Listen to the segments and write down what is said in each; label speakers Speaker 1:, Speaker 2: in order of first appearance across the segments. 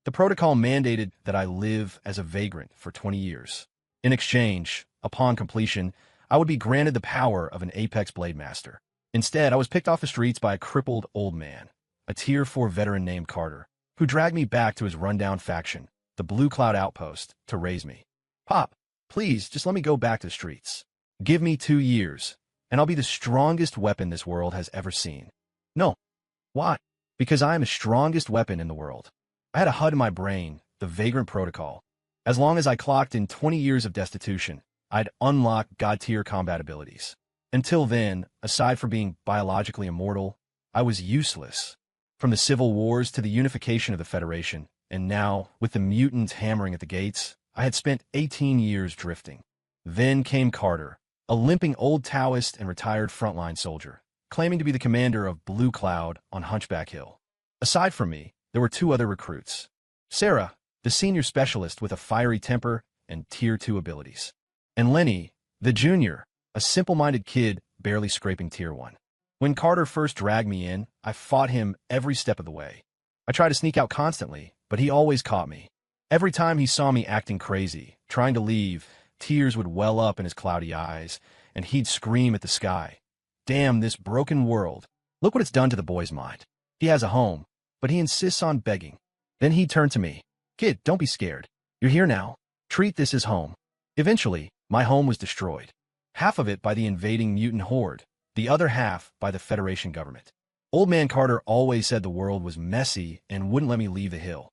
Speaker 1: The protocol mandated that I live as a vagrant for 20 years. In exchange, upon completion, I would be granted the power of an apex blade master. Instead, I was picked off the streets by a crippled old man, a Tier 4 veteran named Carter, who dragged me back to his rundown faction, the Blue Cloud Outpost, to raise me. Pop, please, just let me go back to the streets. Give me 2 years, and I'll be the strongest weapon this world has ever seen. No. Why? Because I am the strongest weapon in the world. I had a HUD in my brain, the Vagrant Protocol. As long as I clocked in 20 years of destitution, I'd unlock God-tier combat abilities. Until then, aside from being biologically immortal, I was useless. From the civil wars to the unification of the Federation, and now, with the mutants hammering at the gates, I had spent 18 years drifting. Then came Carter, a limping old Taoist and retired frontline soldier, claiming to be the commander of Blue Cloud on Hunchback Hill. Aside from me, there were 2 other recruits. Sarah, the senior specialist with a fiery temper and Tier 2 abilities. And Lenny, the junior, a simple-minded kid barely scraping Tier 1. When Carter first dragged me in, I fought him every step of the way. I tried to sneak out constantly, but he always caught me. Every time he saw me acting crazy, trying to leave, tears would well up in his cloudy eyes, and he'd scream at the sky. Damn this broken world. Look what it's done to the boy's mind. He has a home, but he insists on begging. Then he'd turn to me. Kid, don't be scared. You're here now. Treat this as home. Eventually, my home was destroyed. Half of it by the invading mutant horde, the other half by the Federation government. Old Man Carter always said the world was messy and wouldn't let me leave the hill.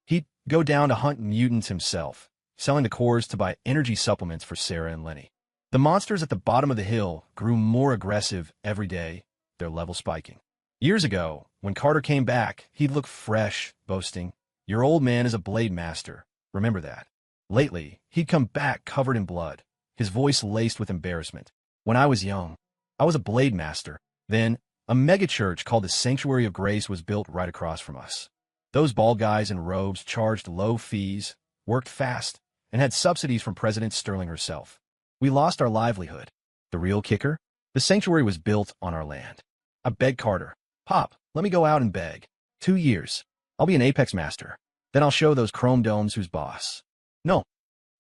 Speaker 1: He'd go down to hunt mutants himself, selling the cores to buy energy supplements for Sarah and Lenny. The monsters at the bottom of the hill grew more aggressive every day, their level spiking. Years ago, when Carter came back, he'd look fresh, boasting, "Your old man is a blade master. Remember that." Lately, he'd come back covered in blood, his voice laced with embarrassment. When I was young, I was a blade master. Then, a megachurch called the Sanctuary of Grace was built right across from us. Those bald guys in robes charged low fees, worked fast, and had subsidies from President Sterling herself. We lost our livelihood. The real kicker? The sanctuary was built on our land. I begged Carter, "Pop, let me go out and beg. 2 years. I'll be an Apex Master. Then I'll show those chrome domes who's boss." No.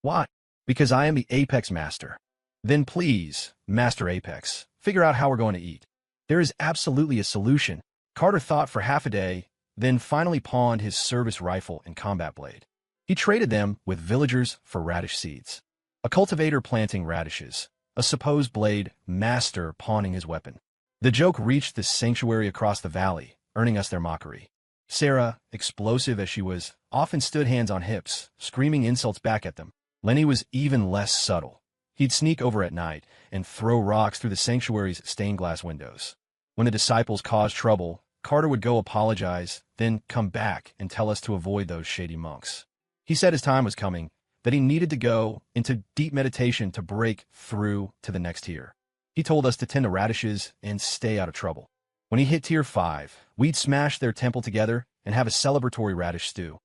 Speaker 1: Why? Because I am the Apex Master. Then please, Master Apex, figure out how we're going to eat. There is absolutely a solution. Carter thought for half a day, then finally pawned his service rifle and combat blade. He traded them with villagers for radish seeds. A cultivator planting radishes, a supposed blade master pawning his weapon. The joke reached the sanctuary across the valley, earning us their mockery. Sarah, explosive as she was, often stood hands on hips, screaming insults back at them. Lenny was even less subtle. He'd sneak over at night and throw rocks through the sanctuary's stained glass windows. When the disciples caused trouble, Carter would go apologize, then come back and tell us to avoid those shady monks. He said his time was coming, that he needed to go into deep meditation to break through to the next tier. He told us to tend to radishes and stay out of trouble. When he hit Tier 5, we'd smash their temple together and have a celebratory radish stew.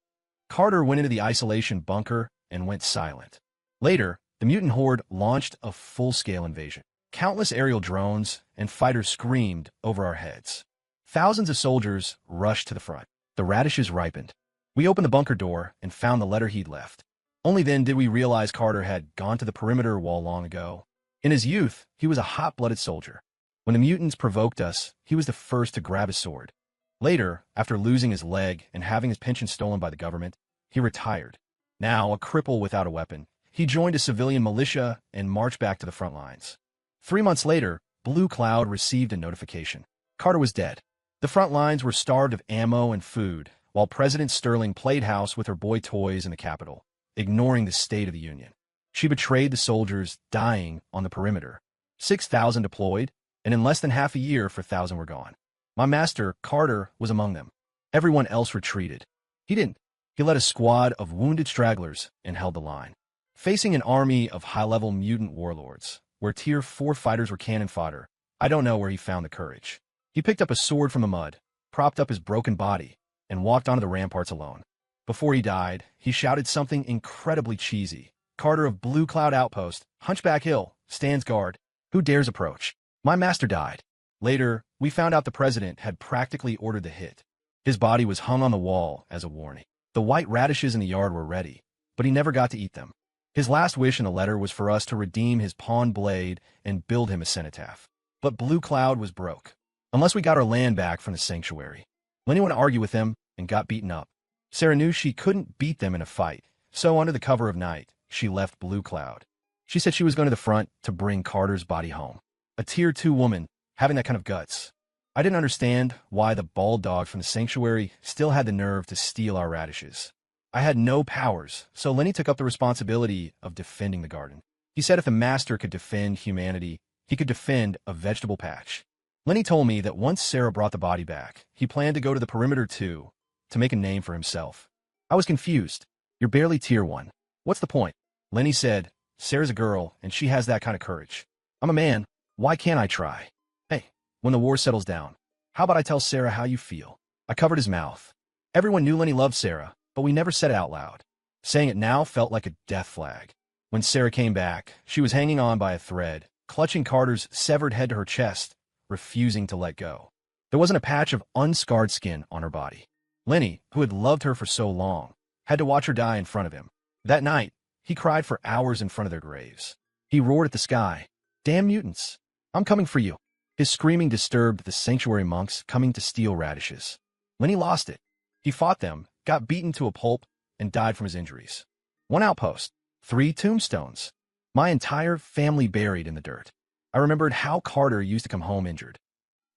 Speaker 1: Carter went into the isolation bunker and went silent. Later, the mutant horde launched a full-scale invasion. Countless aerial drones and fighters screamed over our heads. Thousands of soldiers rushed to the front. The radishes ripened. We opened the bunker door and found the letter he'd left. Only then did we realize Carter had gone to the perimeter wall long ago. In his youth, he was a hot-blooded soldier. When the mutants provoked us, he was the first to grab his sword. Later, after losing his leg and having his pension stolen by the government, he retired. Now, a cripple without a weapon, he joined a civilian militia and marched back to the front lines. 3 months later, Blue Cloud received a notification. Carter was dead. The front lines were starved of ammo and food, while President Sterling played house with her boy toys in the Capitol, ignoring the State of the Union. She betrayed the soldiers dying on the perimeter. 6,000 deployed, and in less than half a year, 4,000 were gone. My master, Carter, was among them. Everyone else retreated. He didn't. He led a squad of wounded stragglers and held the line. Facing an army of high-level mutant warlords, where Tier 4 fighters were cannon fodder, I don't know where he found the courage. He picked up a sword from the mud, propped up his broken body, and walked onto the ramparts alone. Before he died, he shouted something incredibly cheesy. "Carter of Blue Cloud Outpost, Hunchback Hill, stands guard. Who dares approach?" My master died. Later, we found out the president had practically ordered the hit. His body was hung on the wall as a warning. The white radishes in the yard were ready, but he never got to eat them. His last wish in the letter was for us to redeem his pawned blade and build him a cenotaph. But Blue Cloud was broke. Unless we got our land back from the sanctuary. Lenny went to argue with him and got beaten up. Sarah knew she couldn't beat them in a fight, so under the cover of night, she left Blue Cloud. She said she was going to the front to bring Carter's body home. A Tier 2 woman, having that kind of guts. I didn't understand why the bald dog from the sanctuary still had the nerve to steal our radishes. I had no powers, so Lenny took up the responsibility of defending the garden. He said if the master could defend humanity, he could defend a vegetable patch. Lenny told me that once Sarah brought the body back, he planned to go to the perimeter too, to make a name for himself. I was confused. You're barely Tier 1. What's the point? Lenny said, Sarah's a girl, and she has that kind of courage. I'm a man. Why can't I try? Hey, when the war settles down, how about I tell Sarah how you feel? I covered his mouth. Everyone knew Lenny loved Sarah, but we never said it out loud. Saying it now felt like a death flag. When Sarah came back, she was hanging on by a thread, clutching Carter's severed head to her chest, refusing to let go. There wasn't a patch of unscarred skin on her body. Lenny, who had loved her for so long, had to watch her die in front of him. That night, he cried for hours in front of their graves. He roared at the sky, "Damn mutants! I'm coming for you!" His screaming disturbed the sanctuary monks coming to steal radishes. Lenny lost it. He fought them, got beaten to a pulp, and died from his injuries. 1 outpost, 3 tombstones. My entire family buried in the dirt. I remembered how Carter used to come home injured.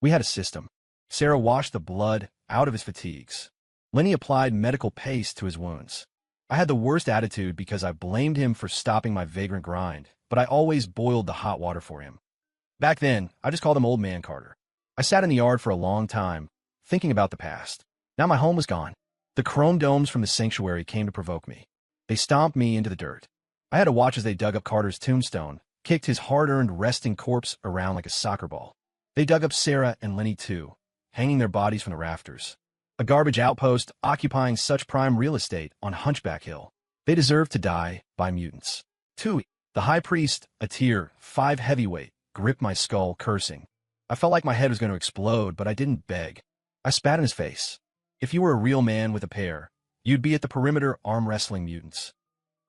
Speaker 1: We had a system. Sarah washed the blood out of his fatigues. Lenny applied medical paste to his wounds. I had the worst attitude because I blamed him for stopping my vagrant grind, but I always boiled the hot water for him. Back then, I just called him Old Man Carter. I sat in the yard for a long time, thinking about the past. Now my home was gone. The chrome domes from the sanctuary came to provoke me. They stomped me into the dirt. I had to watch as they dug up Carter's tombstone, kicked his hard-earned resting corpse around like a soccer ball. They dug up Sarah and Lenny too, hanging their bodies from the rafters. A garbage outpost occupying such prime real estate on Hunchback Hill. They deserved to die by mutants. Tui, the high priest, a Tier 5 heavyweight, gripped my skull, cursing. I felt like my head was going to explode, but I didn't beg. I spat in his face. If you were a real man with a pair, you'd be at the perimeter arm-wrestling mutants.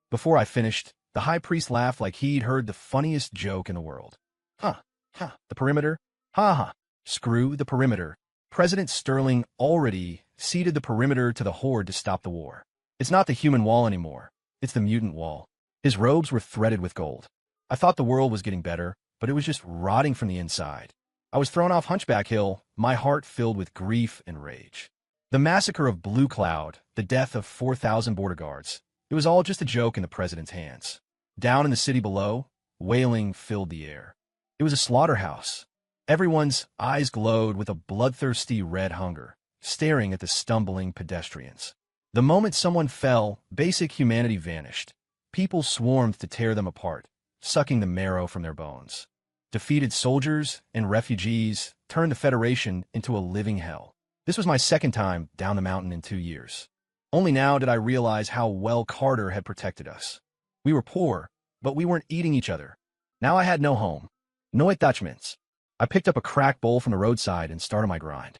Speaker 1: Before I finished, the high priest laughed like he'd heard the funniest joke in the world. The perimeter? Ha. Screw the perimeter. President Sterling already ceded the perimeter to the Horde to stop the war. It's not the human wall anymore. It's the mutant wall. His robes were threaded with gold. I thought the world was getting better, but it was just rotting from the inside. I was thrown off Hunchback Hill, my heart filled with grief and rage. The massacre of Blue Cloud, the death of 4,000 border guards, it was all just a joke in the president's hands. Down in the city below, wailing filled the air. It was a slaughterhouse. Everyone's eyes glowed with a bloodthirsty red hunger, staring at the stumbling pedestrians. The moment someone fell, basic humanity vanished. People swarmed to tear them apart, sucking the marrow from their bones. Defeated soldiers and refugees turned the Federation into a living hell. This was my second time down the mountain in 2 years. Only now did I realize how well Carter had protected us. We were poor, but we weren't eating each other. Now I had no home, no attachments. I picked up a crack bowl from the roadside and started my grind.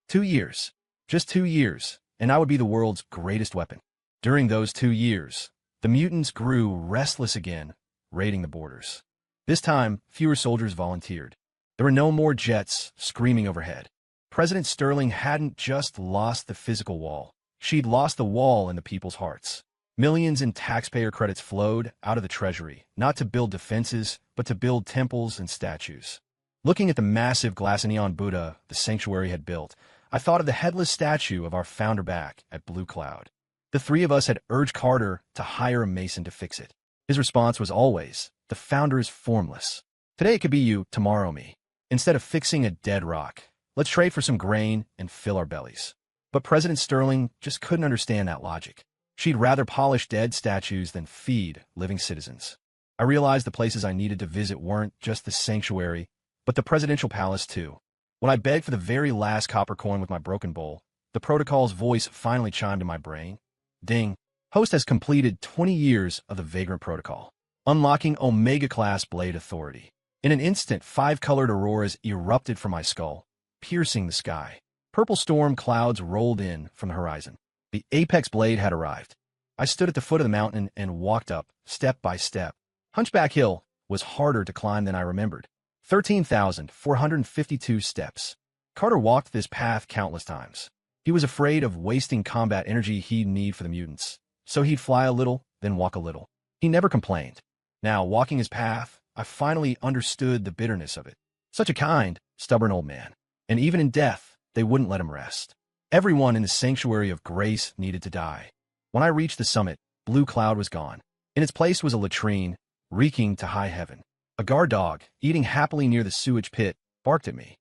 Speaker 1: 2 years, just 2 years, and I would be the world's greatest weapon. During those 2 years, the mutants grew restless again, raiding the borders. This time, fewer soldiers volunteered. There were no more jets screaming overhead. President Sterling hadn't just lost the physical wall. She'd lost the wall in the people's hearts. Millions in taxpayer credits flowed out of the treasury, not to build defenses, but to build temples and statues. Looking at the massive glass and neon Buddha the sanctuary had built, I thought of the headless statue of our founder back at Blue Cloud. The 3 of us had urged Carter to hire a mason to fix it. His response was always, "The founder is formless. Today it could be you, tomorrow me. Instead of fixing a dead rock, let's trade for some grain and fill our bellies." But President Sterling just couldn't understand that logic. She'd rather polish dead statues than feed living citizens. I realized the places I needed to visit weren't just the sanctuary, but the presidential palace too. When I begged for the very last copper coin with my broken bowl, the protocol's voice finally chimed in my brain. Ding. Host has completed 20 years of the Vagrant Protocol, unlocking Omega-class blade authority. In an instant, 5-colored auroras erupted from my skull, piercing the sky. Purple storm clouds rolled in from the horizon. The apex blade had arrived. I stood at the foot of the mountain and walked up, step by step. Hunchback Hill was harder to climb than I remembered. 13,452 steps. Carter walked this path countless times. He was afraid of wasting combat energy he'd need for the mutants, so he'd fly a little, then walk a little. He never complained. Now, walking his path, I finally understood the bitterness of it. Such a kind, stubborn old man. And even in death, they wouldn't let him rest. Everyone in the sanctuary of grace needed to die. When I reached the summit, Blue Cloud was gone. In its place was a latrine, reeking to high heaven. A guard dog, eating happily near the sewage pit, barked at me.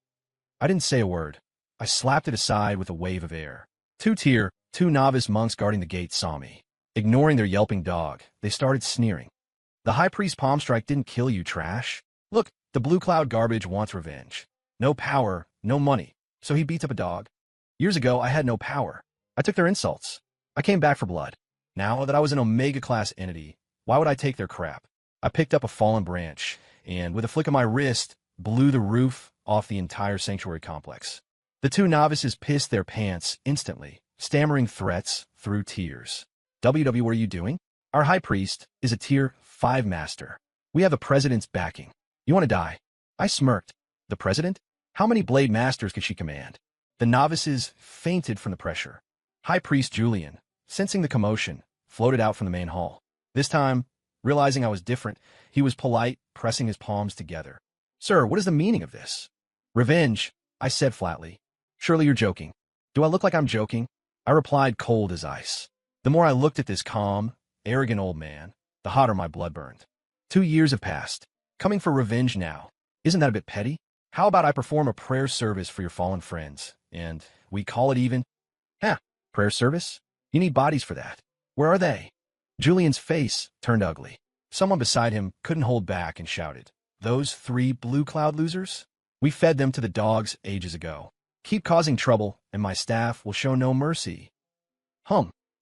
Speaker 1: I didn't say a word. I slapped it aside with a wave of air. Two novice monks guarding the gate saw me. Ignoring their yelping dog, they started sneering. The high priest palm strike didn't kill you, trash. Look, the Blue Cloud garbage wants revenge. No power, no money, so he beats up a dog. Years ago, I had no power. I took their insults. I came back for blood. Now that I was an Omega-class entity, why would I take their crap? I picked up a fallen branch, and with a flick of my wrist, blew the roof off the entire sanctuary complex. The two novices pissed their pants instantly, stammering threats through tears. WW, what are you doing? Our high priest is a tier 5 master. We have the president's backing. You want to die? I smirked. The president? How many blade masters could she command? The novices fainted from the pressure. High priest Julian, sensing the commotion, floated out from the main hall. This time, realizing I was different, he was polite, pressing his palms together. Sir, what is the meaning of this? Revenge, I said flatly. Surely you're joking. Do I look like I'm joking? I replied cold as ice. The more I looked at this calm, arrogant old man, the hotter my blood burned. 2 years have passed. Coming for revenge now. Isn't that a bit petty? How about I perform a prayer service for your fallen friends, and we call it even? Prayer service? You need bodies for that. Where are they? Julian's face turned ugly. Someone beside him couldn't hold back and shouted, Those 3 Blue Cloud losers? We fed them to the dogs ages ago. Keep causing trouble, and my staff will show no mercy.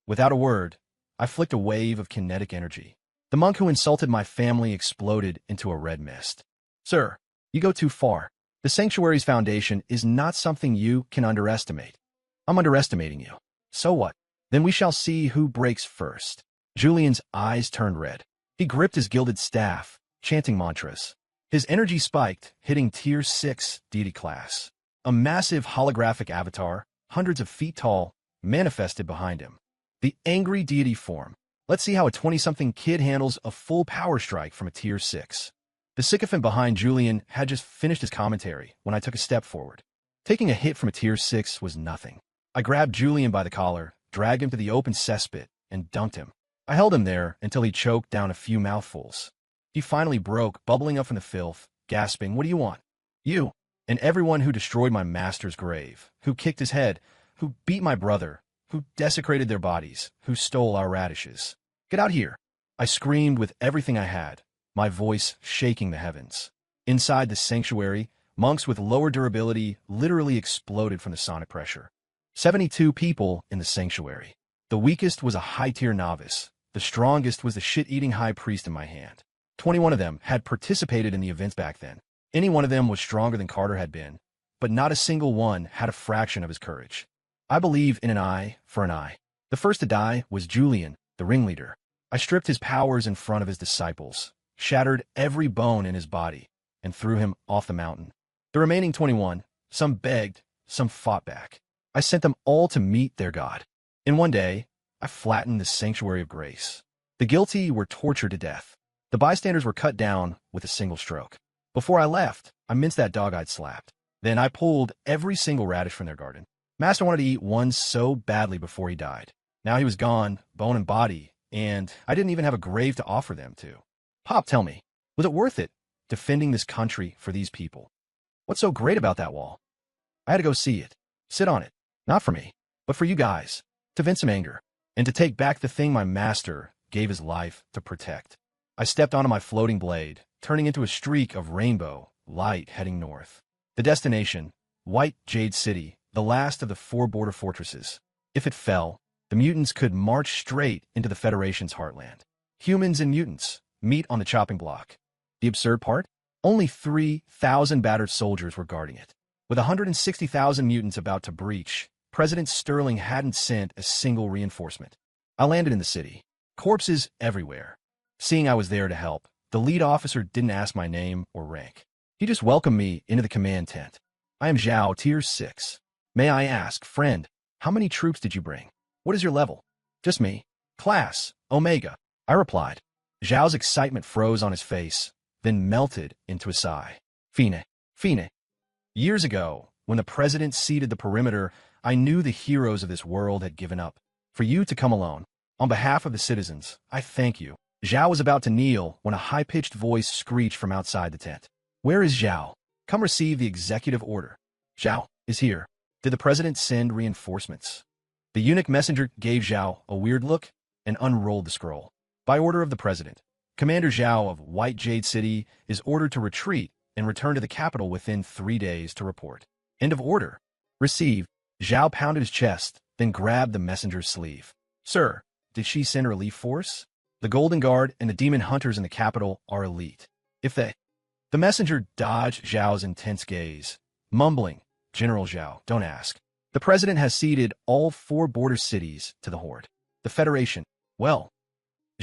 Speaker 1: Without a word, I flicked a wave of kinetic energy. The monk who insulted my family exploded into a red mist. Sir, you go too far. The sanctuary's foundation is not something you can underestimate. I'm underestimating you. So what? Then we shall see who breaks first. Julian's eyes turned red. He gripped his gilded staff, chanting mantras. His energy spiked, hitting Tier 6 deity class. A massive holographic avatar, hundreds of feet tall, manifested behind him. The angry deity form. Let's see how a 20-something kid handles a full power strike from a Tier 6. The sycophant behind Julian had just finished his commentary when I took a step forward. Taking a hit from a Tier 6 was nothing. I grabbed Julian by the collar, dragged him to the open cesspit, and dunked him. I held him there until he choked down a few mouthfuls. He finally broke, bubbling up from the filth, gasping, What do you want? You, and everyone who destroyed my master's grave, who kicked his head, who beat my brother, who desecrated their bodies, who stole our radishes. Get out here! I screamed with everything I had, my voice shaking the heavens. Inside the sanctuary, monks with lower durability literally exploded from the sonic pressure. 72 people in the sanctuary. The weakest was a high-tier novice. The strongest was the shit-eating high priest in my hand. 21 of them had participated in the events back then. Any one of them was stronger than Carter had been, but not a single one had a fraction of his courage. I believe in an eye for an eye. The first to die was Julian, the ringleader. I stripped his powers in front of his disciples, shattered every bone in his body, and threw him off the mountain. The remaining 21, some begged, some fought back. I sent them all to meet their God. In one day, I flattened the sanctuary of grace. The guilty were tortured to death. The bystanders were cut down with a single stroke. Before I left, I minced that dog I'd slapped. Then I pulled every single radish from their garden. Master wanted to eat one so badly before he died. Now he was gone, bone and body, and I didn't even have a grave to offer them to. Pop, tell me, was it worth it, defending this country for these people? What's so great about that wall? I had to go see it, sit on it, not for me, but for you guys, to vent some anger, and to take back the thing my master gave his life to protect. I stepped onto my floating blade, turning into a streak of rainbow light heading north. The destination, White Jade City, the last of the 4 border fortresses. If it fell, the mutants could march straight into the Federation's heartland. Humans and mutants meet on the chopping block. The absurd part? Only 3,000 battered soldiers were guarding it. With 160,000 mutants about to breach, President Sterling hadn't sent a single reinforcement. I landed in the city. Corpses everywhere. Seeing I was there to help, the lead officer didn't ask my name or rank. He just welcomed me into the command tent. I am Zhao, Tier 6. May I ask, friend, how many troops did you bring? What is your level? Just me. Class, Omega. I replied. Zhao's excitement froze on his face, then melted into a sigh. Fine. Fine. Years ago, when the president ceded the perimeter, I knew the heroes of this world had given up. For you to come alone, on behalf of the citizens, I thank you. Zhao was about to kneel when a high-pitched voice screeched from outside the tent. Where is Zhao? Come receive the executive order. Zhao is here. Did the president send reinforcements? The eunuch messenger gave Zhao a weird look and unrolled the scroll. By order of the president, Commander Zhao of White Jade City is ordered to retreat and return to the capital within 3 days to report. End of order. Received. Zhao pounded his chest, then grabbed the messenger's sleeve. Sir, did she send a relief force? The Golden Guard and the demon hunters in the capital are elite. If they... The messenger dodged Zhao's intense gaze, mumbling, General Zhao, don't ask. The president has ceded all 4 border cities to the Horde. The Federation, well...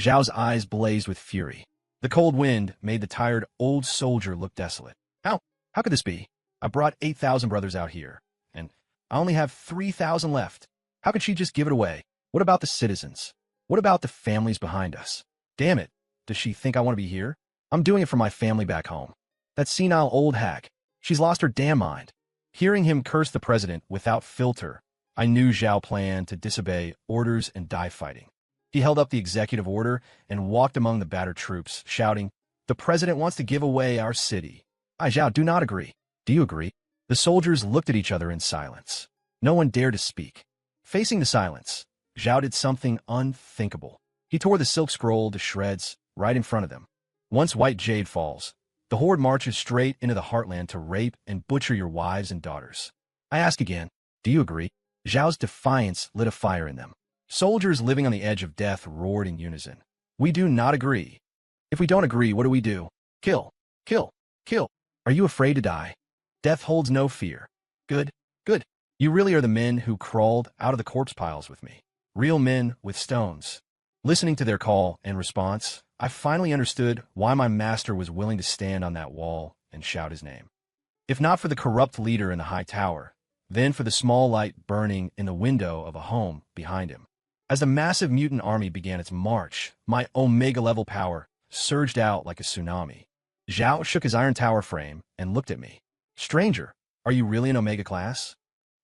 Speaker 1: Zhao's eyes blazed with fury. The cold wind made the tired old soldier look desolate. How could this be? I brought 8,000 brothers out here, and I only have 3,000 left. How could she just give it away? What about the citizens? What about the families behind us? Damn it, does she think I want to be here? I'm doing it for my family back home. That senile old hag, she's lost her damn mind. Hearing him curse the president without filter, I knew Zhao planned to disobey orders and die fighting. He held up the executive order and walked among the battered troops, shouting, The president wants to give away our city. I, Zhao, do not agree. Do you agree? The soldiers looked at each other in silence. No one dared to speak. Facing the silence, Zhao did something unthinkable. He tore the silk scroll to shreds right in front of them. Once White Jade falls, the Horde marches straight into the heartland to rape and butcher your wives and daughters. I ask again, do you agree? Zhao's defiance lit a fire in them. Soldiers living on the edge of death roared in unison. We do not agree. If we don't agree, what do we do? Kill. Kill. Kill. Are you afraid to die? Death holds no fear. Good. Good. You really are the men who crawled out of the corpse piles with me. Real men with stones. Listening to their call and response, I finally understood why my master was willing to stand on that wall and shout his name. If not for the corrupt leader in the high tower, then for the small light burning in the window of a home behind him. As the massive mutant army began its march, my Omega-level power surged out like a tsunami. Zhao shook his iron tower frame and looked at me. Stranger, are you really an Omega class?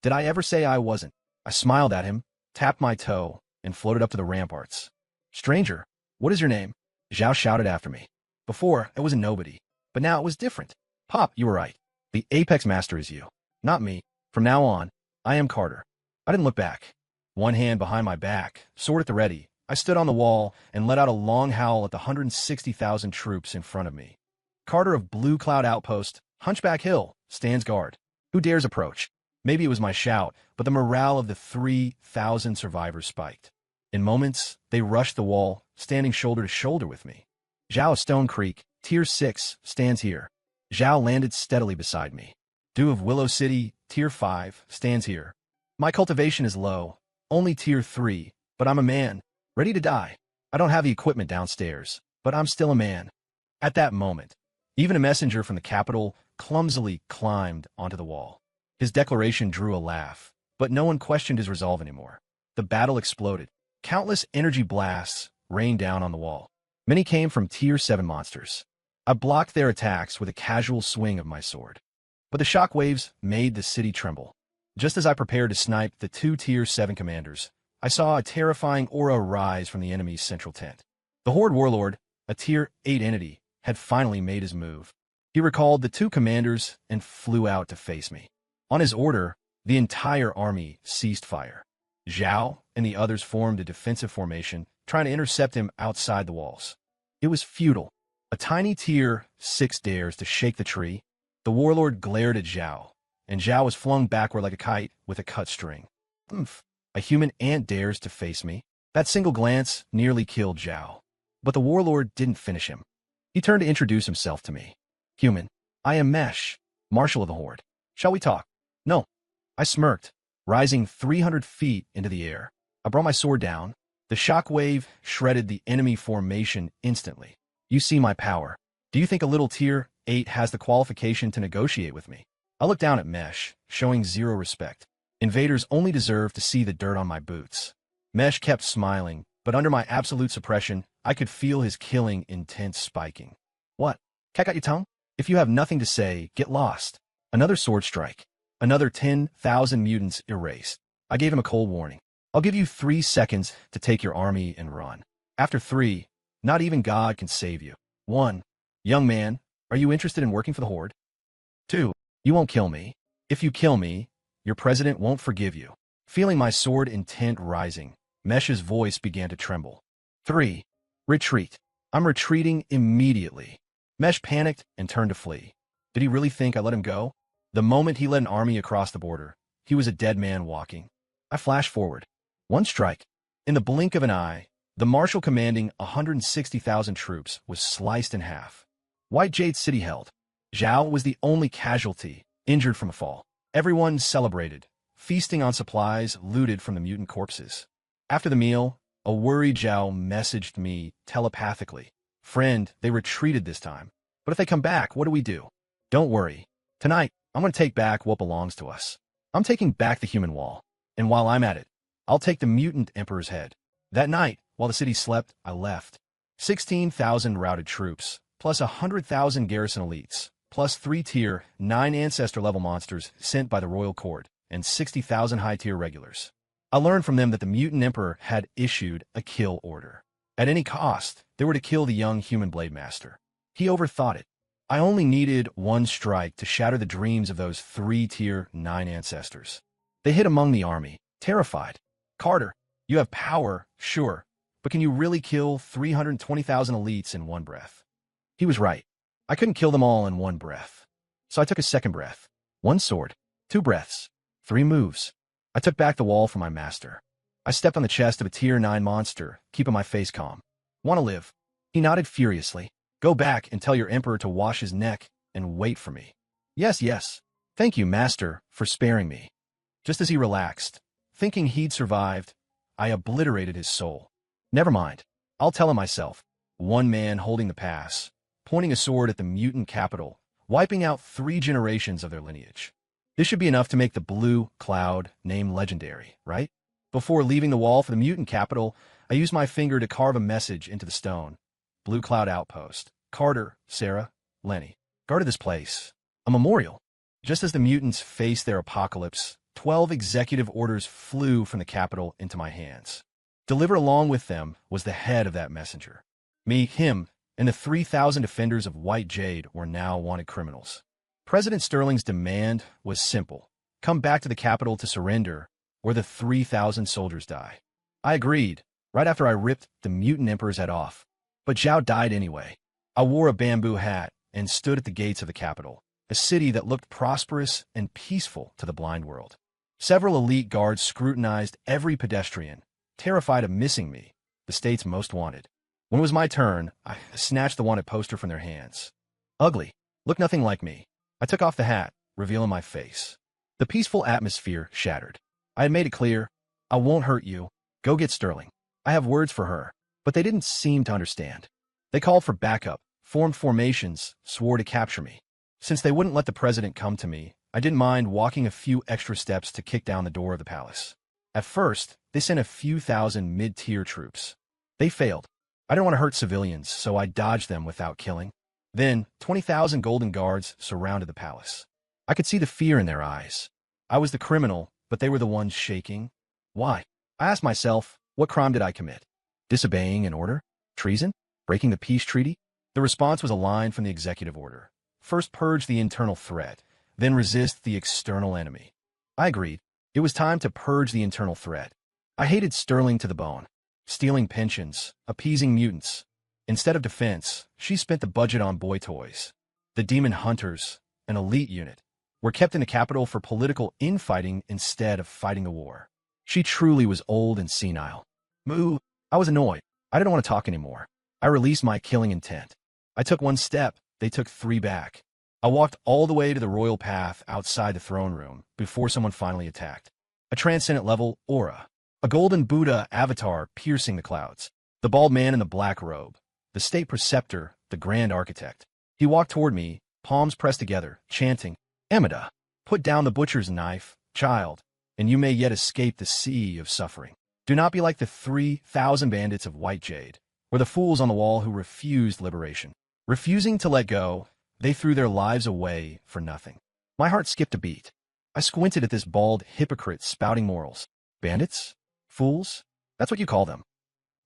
Speaker 1: Did I ever say I wasn't? I smiled at him, tapped my toe, and floated up to the ramparts. Stranger, what is your name? Zhao shouted after me. Before, I was a nobody, but now it was different. Pop, you were right. The Apex Master is you, not me. From now on, I am Carter. I didn't look back. One hand behind my back, sword at the ready, I stood on the wall and let out a long howl at the 160,000 troops in front of me. Carter of Blue Cloud Outpost, Hunchback Hill, stands guard. Who dares approach? Maybe it was my shout, but the morale of the 3,000 survivors spiked. In moments, they rushed the wall, standing shoulder to shoulder with me. Zhao of Stone Creek, Tier 6, stands here. Zhao landed steadily beside me. Du of Willow City, Tier 5, stands here. My cultivation is low, only Tier 3, but I'm a man, ready to die. I don't have the equipment downstairs, but I'm still a man. At that moment, even a messenger from the capital clumsily climbed onto the wall. His declaration drew a laugh, but no one questioned his resolve anymore. The battle exploded. Countless energy blasts rained down on the wall. Many came from Tier 7 monsters. I blocked their attacks with a casual swing of my sword. But the shockwaves made the city tremble. Just as I prepared to snipe the 2 Tier 7 commanders, I saw a terrifying aura rise from the enemy's central tent. The Horde Warlord, a Tier 8 entity, had finally made his move. He recalled the 2 commanders and flew out to face me. On his order, the entire army ceased fire. Zhao and the others formed a defensive formation, trying to intercept him outside the walls. It was futile. A tiny Tier 6 dares to shake the tree. The warlord glared at Zhao, and Zhao was flung backward like a kite with a cut string. Oomph! A human ant dares to face me. That single glance nearly killed Zhao. But the warlord didn't finish him. He turned to introduce himself to me. Human, I am Mesh, Marshal of the Horde. Shall we talk? No. I smirked. rising 300 feet into the air. I brought my sword down. The shockwave shredded the enemy formation instantly. You see my power. Do you think a little tier 8 has the qualification to negotiate with me? I looked down at Mesh, showing zero respect. Invaders only deserve to see the dirt on my boots. Mesh kept smiling, but under my absolute suppression, I could feel his killing intent spiking. What? Cat got your tongue? If you have nothing to say, get lost. Another sword strike. Another 10,000 mutants erased. I gave him a cold warning. I'll give you 3 seconds to take your army and run. After 3, not even God can save you. 1. Young man, are you interested in working for the Horde? 2. You won't kill me. If you kill me, your president won't forgive you. Feeling my sword intent rising, Mesh's voice began to tremble. 3. Retreat. I'm retreating immediately. Mesh panicked and turned to flee. Did he really think I let him go? The moment he led an army across the border, he was a dead man walking. I flashed forward. 1 strike. In the blink of an eye, the marshal commanding 160,000 troops was sliced in half. White Jade City held. Zhao was the only casualty, injured from a fall. Everyone celebrated, feasting on supplies looted from the mutant corpses. After the meal, a worried Zhao messaged me telepathically. Friend, they retreated this time. But if they come back, what do we do? Don't worry. Tonight, I'm going to take back what belongs to us. I'm taking back the human wall. And while I'm at it, I'll take the mutant emperor's head. That night, while the city slept, I left. 16,000 routed troops, plus 100,000 garrison elites, plus 3 tier 9 ancestor-level monsters sent by the royal court, and 60,000 high-tier regulars. I learned from them that the mutant emperor had issued a kill order. At any cost, they were to kill the young human blade master. He overthought it. I only needed 1 strike to shatter the dreams of those 3 tier 9 ancestors. They hid among the army, terrified. Carter, you have power, sure, but can you really kill 320,000 elites in 1 breath? He was right. I couldn't kill them all in 1 breath. So I took a second breath. 1 sword, 2 breaths, 3 moves. I took back the wall for my master. I stepped on the chest of a tier 9 monster, keeping my face calm. Want to live? He nodded furiously. Go back and tell your emperor to wash his neck and wait for me. Yes, yes. Thank you, master, for sparing me. Just as he relaxed, thinking he'd survived, I obliterated his soul. Never mind. I'll tell him myself. 1 man holding the pass, pointing a sword at the mutant capital, wiping out 3 generations of their lineage. This should be enough to make the blue cloud name legendary, right? Before leaving the wall for the mutant capital, I used my finger to carve a message into the stone. Blue Cloud Outpost. Carter, Sarah, Lenny. Guarded this place. A memorial. Just as the mutants faced their apocalypse, 12 executive orders flew from the capital into my hands. Delivered along with them was the head of that messenger. Me, him, and the 3,000 defenders of White Jade were now wanted criminals. President Sterling's demand was simple. Come back to the capital to surrender, or the 3,000 soldiers die. I agreed, right after I ripped the mutant emperor's head off. But Zhao died anyway. I wore a bamboo hat and stood at the gates of the capital, a city that looked prosperous and peaceful to the blind world. Several elite guards scrutinized every pedestrian, terrified of missing me, the state's most wanted. When it was my turn, I snatched the wanted poster from their hands. Ugly. Looked nothing like me. I took off the hat, revealing my face. The peaceful atmosphere shattered. I had made it clear, I won't hurt you. Go get Sterling. I have words for her. But they didn't seem to understand. They called for backup, formed formations, swore to capture me. Since they wouldn't let the president come to me, I didn't mind walking a few extra steps to kick down the door of the palace. At first, they sent a few thousand mid-tier troops. They failed. I didn't want to hurt civilians, so I dodged them without killing. Then, 20,000 golden guards surrounded the palace. I could see the fear in their eyes. I was the criminal, but they were the ones shaking. Why? I asked myself, what crime did I commit? Disobeying an order? Treason? Breaking the peace treaty? The response was a line from the executive order. First purge the internal threat, then resist the external enemy. I agreed. It was time to purge the internal threat. I hated Sterling to the bone. Stealing pensions, appeasing mutants. Instead of defense, she spent the budget on boy toys. The Demon Hunters, an elite unit, were kept in the capital for political infighting instead of fighting a war. She truly was old and senile. Moo. I was annoyed. I didn't want to talk anymore. I released my killing intent. I took 1 step, they took 3 back. I walked all the way to the royal path outside the throne room before someone finally attacked. a transcendent level aura, a golden Buddha avatar piercing the clouds, the bald man in the black robe, the state preceptor, the grand architect. He walked toward me, palms pressed together, chanting, Amida, put down the butcher's knife, child, and you may yet escape the sea of suffering. Do not be like the 3,000 bandits of white jade, or the fools on the wall who refused liberation. Refusing to let go, they threw their lives away for nothing. My heart skipped a beat. I squinted at this bald hypocrite spouting morals. Bandits? Fools? That's what you call them.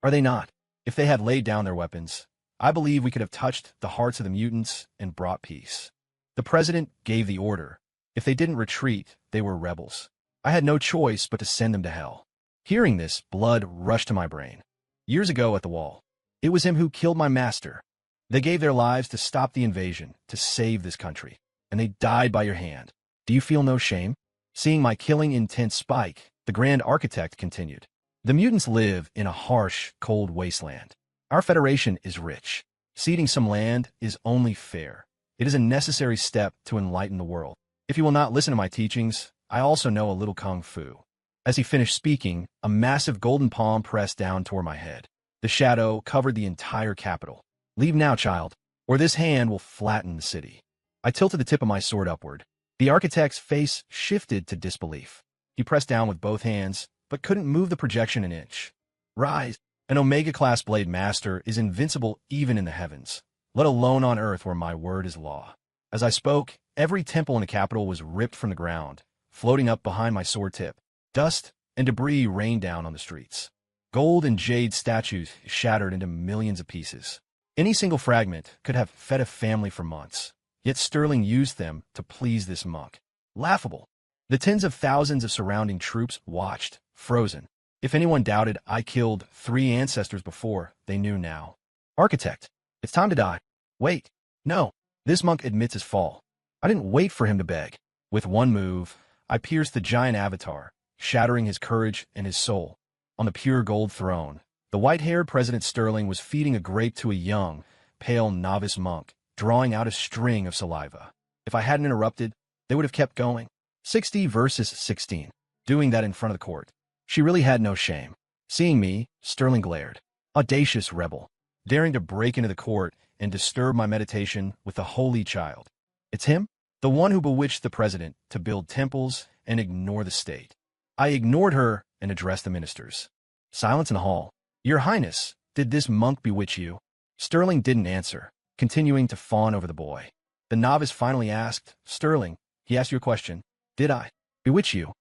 Speaker 1: Are they not? If they had laid down their weapons, I believe we could have touched the hearts of the mutants and brought peace. The president gave the order. If they didn't retreat, they were rebels. I had no choice but to send them to hell. Hearing this, blood rushed to my brain. Years ago at the wall, it was him who killed my master. They gave their lives to stop the invasion, to save this country, and they died by your hand. Do you feel no shame? Seeing my killing intent spike, the grand architect continued. The mutants live in a harsh, cold wasteland. Our Federation is rich. Ceding some land is only fair. It is a necessary step to enlighten the world. If you will not listen to my teachings, I also know a little kung fu. As he finished speaking, a massive golden palm pressed down toward my head. The shadow covered the entire capital. Leave now, child, or this hand will flatten the city. I tilted the tip of my sword upward. The architect's face shifted to disbelief. He pressed down with both hands, but couldn't move the projection an inch. Rise! An Omega-class blade master is invincible even in the heavens, let alone on earth where my word is law. As I spoke, every temple in the capital was ripped from the ground, floating up behind my sword tip. Dust and debris rained down on the streets. Gold and jade statues shattered into millions of pieces. Any single fragment could have fed a family for months, yet Sterling used them to please this monk. Laughable. The tens of thousands of surrounding troops watched, frozen. If anyone doubted I killed 3 ancestors before, they knew now. Architect, it's time to die. Wait. No. This monk admits his fall. I didn't wait for him to beg. With one move, I pierced the giant avatar, shattering his courage and his soul. On the pure gold throne, the white-haired President Sterling was feeding a grape to a young, pale novice monk, drawing out a string of saliva. If I hadn't interrupted, they would have kept going. 60 versus 16. Doing that in front of the court. She really had no shame. Seeing me, Sterling glared. Audacious rebel, daring to break into the court and disturb my meditation with the holy child. It's him, the one who bewitched the president to build temples and ignore the state. I ignored her and addressed the ministers. Silence in the hall. Your Highness, did this monk bewitch you? Sterling didn't answer, continuing to fawn over the boy. The novice finally asked, Sterling, he asked you a question. Did I bewitch you?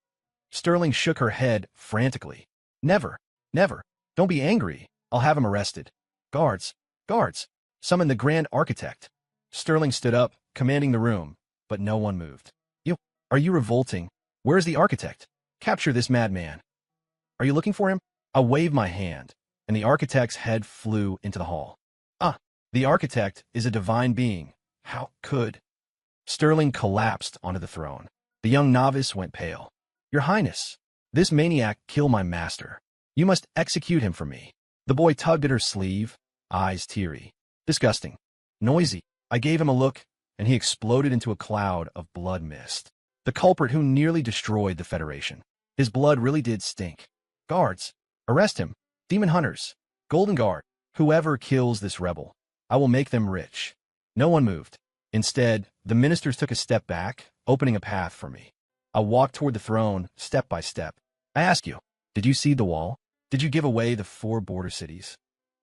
Speaker 1: Sterling shook her head frantically. Never, never. Don't be angry. I'll have him arrested. Guards, guards, summon the grand architect. Sterling stood up, commanding the room, but no one moved. Are you revolting? Where's the architect? Capture this madman. Are you looking for him? I waved my hand, and the architect's head flew into the hall. The architect is a divine being. How could? Sterling collapsed onto the throne. The young novice went pale. Your Highness, this maniac killed my master. You must execute him for me. The boy tugged at her sleeve, eyes teary. Disgusting. Noisy. I gave him a look, and he exploded into a cloud of blood mist. The culprit who nearly destroyed the Federation. His blood really did stink. Guards, arrest him. Demon hunters, Golden Guard, whoever kills this rebel, I will make them rich. No one moved. Instead, the ministers took a step back, opening a path for me. I walked toward the throne, step by step. I ask you, did you cede the wall? Did you give away the 4 border cities?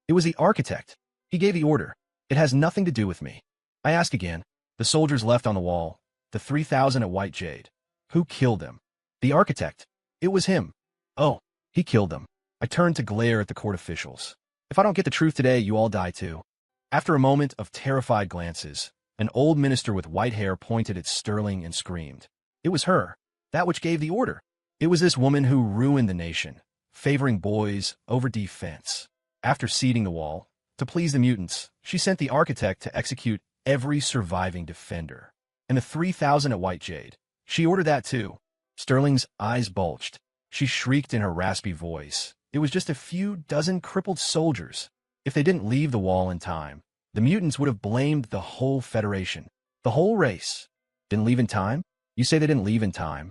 Speaker 1: It was the architect. He gave the order. It has nothing to do with me. I ask again, the soldiers left on the wall, the 3,000 at White Jade. Who killed them? The architect. It was him. Oh, he killed them. I turned to glare at the court officials. If I don't get the truth today, you all die too. After a moment of terrified glances, an old minister with white hair pointed at Sterling and screamed. It was her, that which gave the order. It was this woman who ruined the nation, favoring boys over defense. After ceding the wall, to please the mutants, she sent the architect to execute every surviving defender. And the 3,000 at White Jade. She ordered that too. Sterling's eyes bulged. She shrieked in her raspy voice. It was just a few dozen crippled soldiers. If they didn't leave the wall in time, the mutants would have blamed the whole Federation, the whole race. Didn't leave in time? You say they didn't leave in time.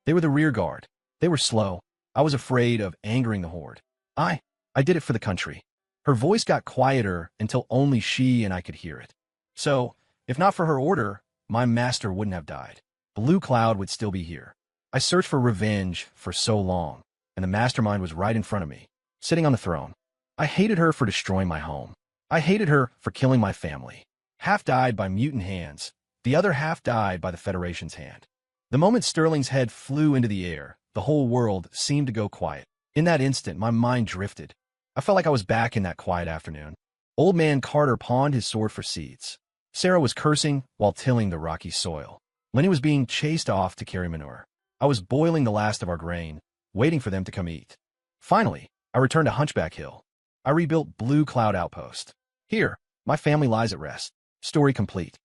Speaker 1: They were the rear guard. They were slow. I was afraid of angering the horde. I did it for the country. Her voice got quieter until only she and I could hear it. So, if not for her order, my master wouldn't have died. Blue Cloud would still be here. I searched for revenge for so long, and the mastermind was right in front of me, sitting on the throne. I hated her for destroying my home. I hated her for killing my family. Half died by mutant hands. The other half died by the Federation's hand. The moment Sterling's head flew into the air, the whole world seemed to go quiet. In that instant, my mind drifted. I felt like I was back in that quiet afternoon. Old man Carter pawned his sword for seeds. Sarah was cursing while tilling the rocky soil. Lenny was being chased off to carry manure. I was boiling the last of our grain, waiting for them to come eat. Finally, I returned to Hunchback Hill. I rebuilt Blue Cloud Outpost. Here, my family lies at rest. Story complete.